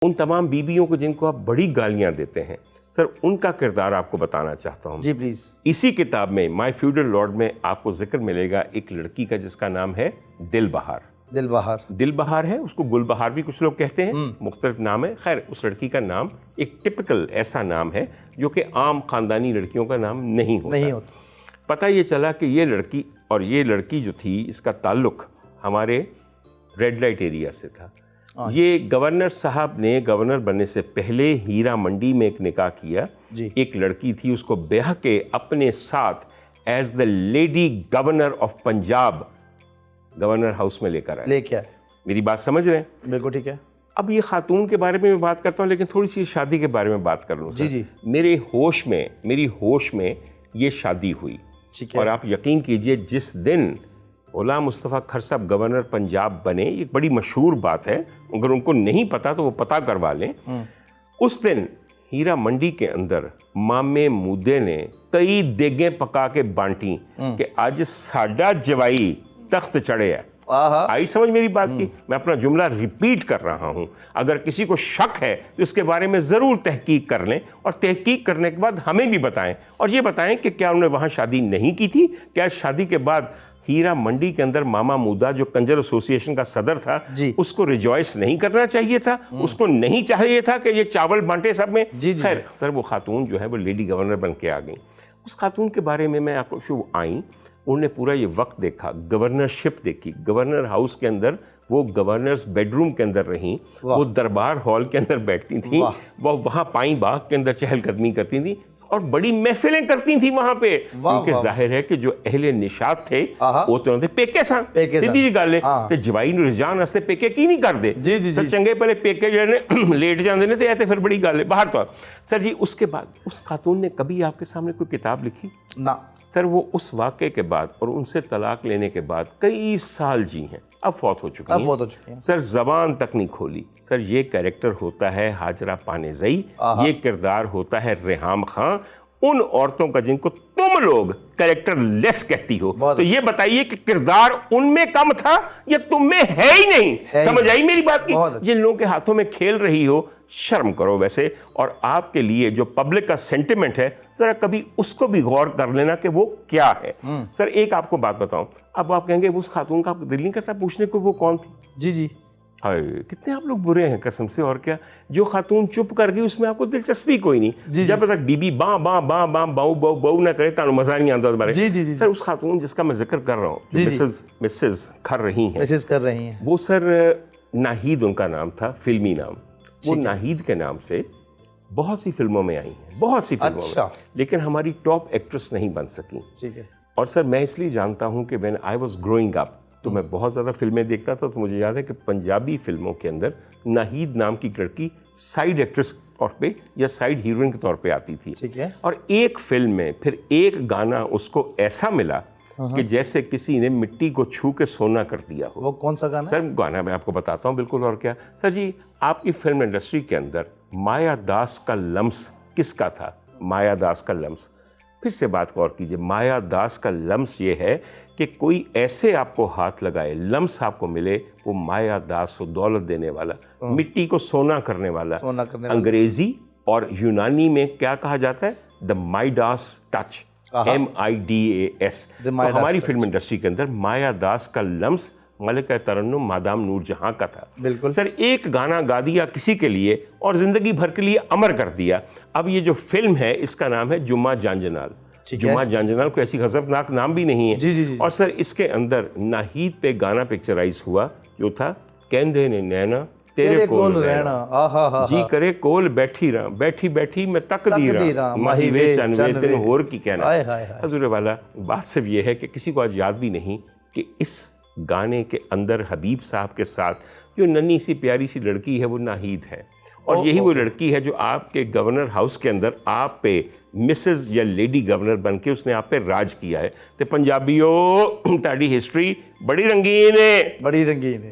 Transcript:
उन तमाम बीबियों को जिनको आप बड़ी गालियां देते हैं, सर उनका किरदार आपको बताना चाहता हूं। जी प्लीज। इसी किताब में माय फ्यूडल लॉर्ड में आपको जिक्र मिलेगा एक लड़की का जिसका नाम है दिलबहार। दिलबहार है, उसको गुलबहार भी कुछ लोग कहते हैं, मुख्तलिफ नाम है। खैर, उस लड़की का नाम एक टिपिकल ऐसा नाम है जो कि आम खानदानी लड़कियों का नाम नहीं होता। पता ये चला कि ये लड़की और ये लड़की जो थी, इसका ताल्लुक हमारे रेड लाइट एरिया से था। ये गवर्नर साहब ने गवर्नर बनने से पहले हीरा मंडी में एक निकाह किया। एक लड़की थी, उसको ब्याह के अपने साथ as the lady governor of Punjab governor house में लेकर आए। मेरी बात समझ रहे हैं? बिल्कुल ठीक है। अब ये खातून के बारे में मैं बात करता हूँ, लेकिन थोड़ी सी शादी के बारे में बात कर लूँ। जी। मेरी होश में ये शादी हुई, और आप यकीन कीजिए जिस दिन गुलाम मुस्तफ़ा खर साहब गवर्नर पंजाब बने, ये बड़ी मशहूर बात है, अगर उनको नहीं पता तो वो पता करवा लें। उस दिन हीरा मंडी के अंदर मामे मूदे ने कई देगें पका के बांटी कि आज साडा जवाई तख्त चढ़े है। आई समझ मेरी बात की? मैं अपना जुमला रिपीट कर रहा हूं। अगर किसी को शक है तो इसके बारे में ज़रूर तहकीक कर लें, और तहकीक करने के बाद हमें भी बताएं, और ये बताएं कि क्या उन्होंने वहाँ शादी नहीं की थी, क्या शादी के बाद हीरा मंडी के अंदर मामा मूदा जो कंजर एसोसिएशन का सदर था, उसको रिजॉइस नहीं करना चाहिए था, उसको नहीं चाहिए था कि ये चावल बांटे सब में। खैर सर, वो खातून जो है वो लेडी गवर्नर बन के आ गई। उस खातून के बारे में मैं आपको आई, उन्होंने पूरा ये वक्त देखा, गवर्नरशिप देखी, गवर्नर हाउस के अंदर वो गवर्नर्स बेडरूम के अंदर रहीं, वो दरबार हॉल के अंदर बैठती थी, वो वहाँ पाई बाग के अंदर चहलकदमी करती थी, और बड़ी महफिलें करती थी वहाँ पे, क्योंकि जाहिर है कि जो अहले निशात थे वो तो उन्होंने पेके सा सीधी जी गल है ते जवाई नूं रिजान वास्ते पेके की नहीं करते। सर चंगे पहले पेके जो ने लेट जाते ने, ते फिर बड़ी गल है बाहर तो। सर जी, उसके बाद उस खातून ने कभी आपके सामने कोई किताब लिखी ना? सर वो उस वाक़े के बाद और उनसे तलाक लेने के बाद कई साल जी हैं, अब फौत हो चुकी हैं। सर ज़बान तक नहीं खोली। सर ये कैरेक्टर होता है हाजरा पानेज़ई, ये किरदार होता है रेहाम खां, उन औरतों का जिनको तुम लोग कैरेक्टर लेस कहती हो। तो ये बताइए कि किरदार उनमें कम था या तुम में है ही नहीं? समझ आई मेरी बात की? जिन लोगों के हाथों में खेल रही हो, शर्म करो वैसे। और आपके लिए जो पब्लिक का सेंटिमेंट है, जरा कभी उसको भी गौर कर लेना कि वो क्या है। सर एक आपको बात बताऊं, अब आप कहेंगे उस खातून का दिल नहीं करता पूछने को वो कौन थी? जी। हाय कितने आप लोग बुरे हैं कसम से। और क्या, जो खातून चुप कर गई उसमें आपको दिलचस्पी कोई नहीं। जब तक बीबी बाँ बाँ बाँ बाँ बाऊ बाऊ बाऊ ना करे तो मजा नहीं आता तुम्हारे। जी। सर उस खातून जिसका मैं जिक्र कर रहा हूँ, मिसेस कर रही हैं, वो सर नाहीद उनका नाम था, फिल्मी नाम। वो नाहीद के नाम से बहुत सी फिल्मों में आई हैं, बहुत सी फिल्मों में, लेकिन हमारी टॉप एक्ट्रेस नहीं बन सकी। ठीक है। और सर मैं इसलिए जानता हूँ कि when I was growing up तो मैं बहुत ज़्यादा फिल्में देखता था, तो मुझे याद है कि पंजाबी फिल्मों के अंदर नाहीद नाम की लड़की साइड एक्ट्रेस तौर पे या साइड हीरोइन के तौर पे आती थी। ठीक है। और एक फिल्म में फिर एक गाना उसको ऐसा मिला कि जैसे किसी ने मिट्टी को छू के सोना कर दिया हो। वो कौन सा गाना? सर गाना मैं आपको बताता हूँ बिल्कुल। और क्या सर जी, आपकी फिल्म इंडस्ट्री के अंदर माया दास का लम्स किसका था? माया दास का लम्स। फिर से बात गौर कीजिए, माया दास का लम्स ये है कि कोई ऐसे आपको हाथ लगाए, लम्स आपको मिले, वो माया दास को दौलत देने वाला, मिट्टी को सोना करने वाला। अंग्रेजी और यूनानी में क्या कहा जाता है? The Midas touch, MIDAS। तो हमारी फिल्म इंडस्ट्री के अंदर माया दास का लम्स मलिका तरन्नुम मादाम नूर जहां का था। बिल्कुल सर, एक गाना गा दिया किसी के लिए और जिंदगी भर के लिए अमर कर दिया। अब ये जो फिल्म है इसका नाम है जुम्मा जानजनाल। जुम्मा जानजनाल को ऐसी गजबनाक नाम भी नहीं है। जी। और सर इसके अंदर नाहीद पे गाना पिक्चराइज हुआ जो था कहंदे ने नैना तेरे कोल रहना, जी करे कोल बैठी रहा, बैठी बैठी मैं तक दी रहा, माही वे चनवे दिन होर की कहना। हजूर वाला बात सिर्फ ये है कि किसी को आज याद भी नहीं कि इस गाने के अंदर हबीब साहब के साथ जो नन्ही सी प्यारी सी लड़की है वो नाहीद है। और यही वो लड़की है जो आपके गवर्नर हाउस के अंदर आप पे मिसेस या लेडी गवर्नर बन के उसने आप पे राज किया है। तो पंजाबियों ताड़ी हिस्ट्री बड़ी रंगीन है।